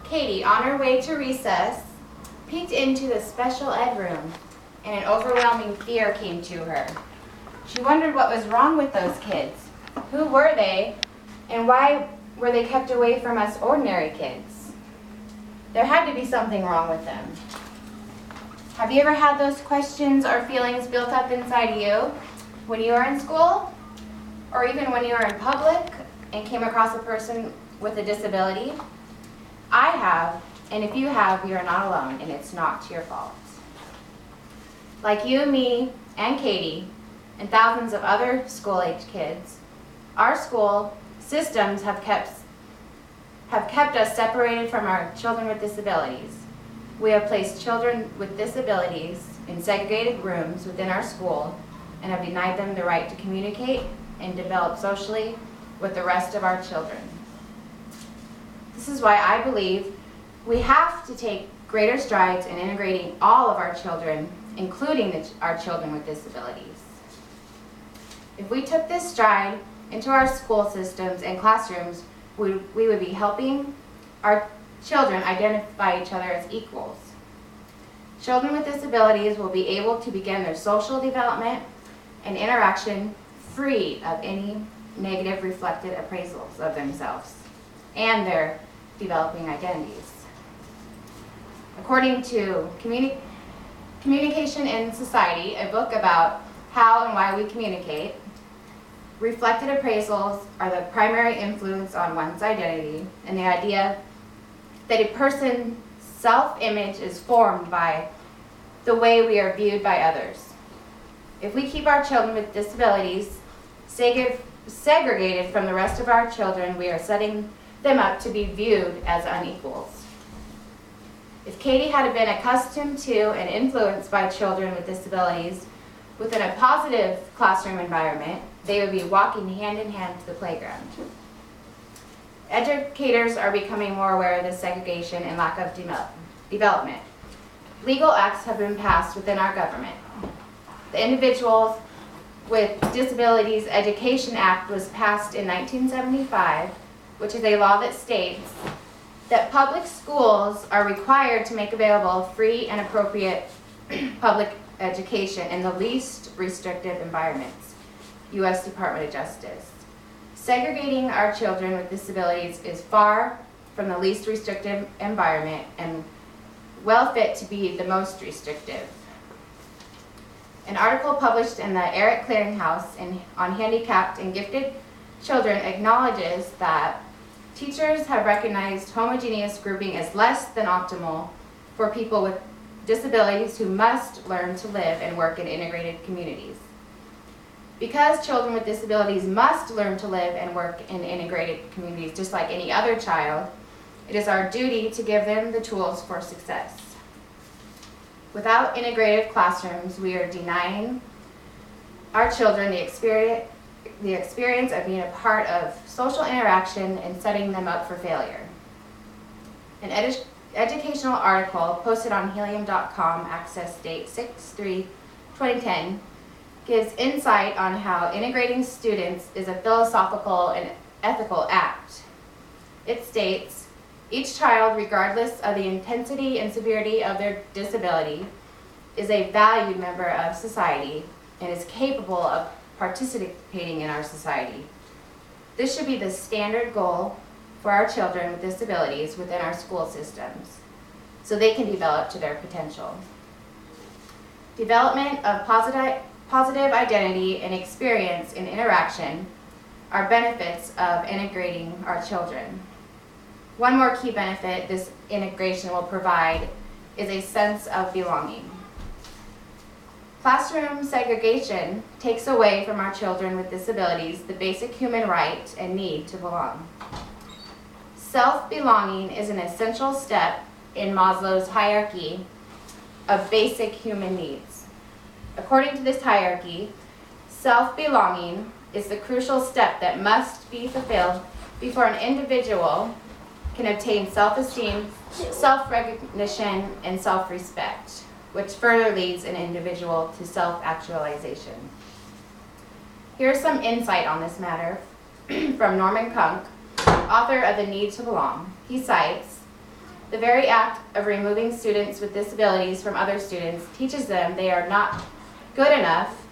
Katie, on her way to recess, peeked into the special ed room, and an overwhelming fear came to her. She wondered what was wrong with those kids. Who were they, and why were they kept away from us ordinary kids? There had to be something wrong with them. Have you ever had those questions or feelings built up inside you when you were in school? Or even when you were in public and came across a person with a disability? I have, and if you have, you are not alone, and it's not your fault. Like you, me, and Katie, and thousands of other school-age kids, our school systems have kept us separated from our children with disabilities. We have placed children with disabilities in segregated rooms within our school and have denied them the right to communicate and develop socially with the rest of our children. This is why I believe we have to take greater strides in integrating all of our children, including our children with disabilities. If we took this stride into our school systems and classrooms, we would be helping our children identify each other as equals. Children with disabilities will be able to begin their social development and interaction free of any negative reflected appraisals of themselves and their developing identities. According to Communication in Society, a book about how and why we communicate, reflected appraisals are the primary influence on one's identity, and the idea that a person's self-image is formed by the way we are viewed by others. If we keep our children with disabilities segregated from the rest of our children, we are setting them up to be viewed as unequals. If Katie had been accustomed to and influenced by children with disabilities within a positive classroom environment, they would be walking hand in hand to the playground. Educators are becoming more aware of this segregation and lack of development. Legal acts have been passed within our government. The Individuals with Disabilities Education Act was passed in 1975, which is a law that states that public schools are required to make available free and appropriate public education in the least restrictive environments. U.S. Department of Justice. Segregating our children with disabilities is far from the least restrictive environment and well fit to be the most restrictive. An article published in the Eric Clearinghouse on handicapped and gifted children acknowledges that teachers have recognized homogeneous grouping as less than optimal for people with disabilities who must learn to live and work in integrated communities. Because children with disabilities must learn to live and work in integrated communities just like any other child, it is our duty to give them the tools for success. Without integrated classrooms, we are denying our children the experience of being a part of social interaction and setting them up for failure. An educational article posted on helium.com, access date 6/3/2010, gives insight on how integrating students is a philosophical and ethical act. It states, each child, regardless of the intensity and severity of their disability, is a valued member of society and is capable of participating in our society. This should be the standard goal for our children with disabilities within our school systems, so they can develop to their potential. Development of positive identity and experience in interaction are benefits of integrating our children. One more key benefit this integration will provide is a sense of belonging. Classroom segregation takes away from our children with disabilities the basic human right and need to belong. Self-belonging is an essential step in Maslow's hierarchy of basic human needs. According to this hierarchy, self-belonging is the crucial step that must be fulfilled before an individual can obtain self-esteem, self-recognition, and self-respect, which further leads an individual to self-actualization. Here's some insight on this matter from Norman Kunk, author of The Need to Belong. He cites, The very act of removing students with disabilities from other students teaches them they are not good enough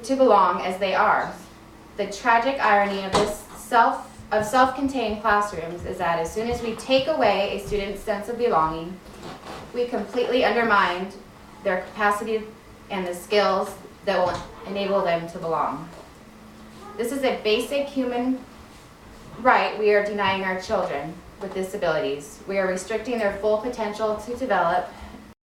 to belong as they are. The tragic irony of this self-contained classrooms is that as soon as we take away a student's sense of belonging, we completely undermine their capacity and the skills that will enable them to belong. This is a basic human right we are denying our children with disabilities. We are restricting their full potential to develop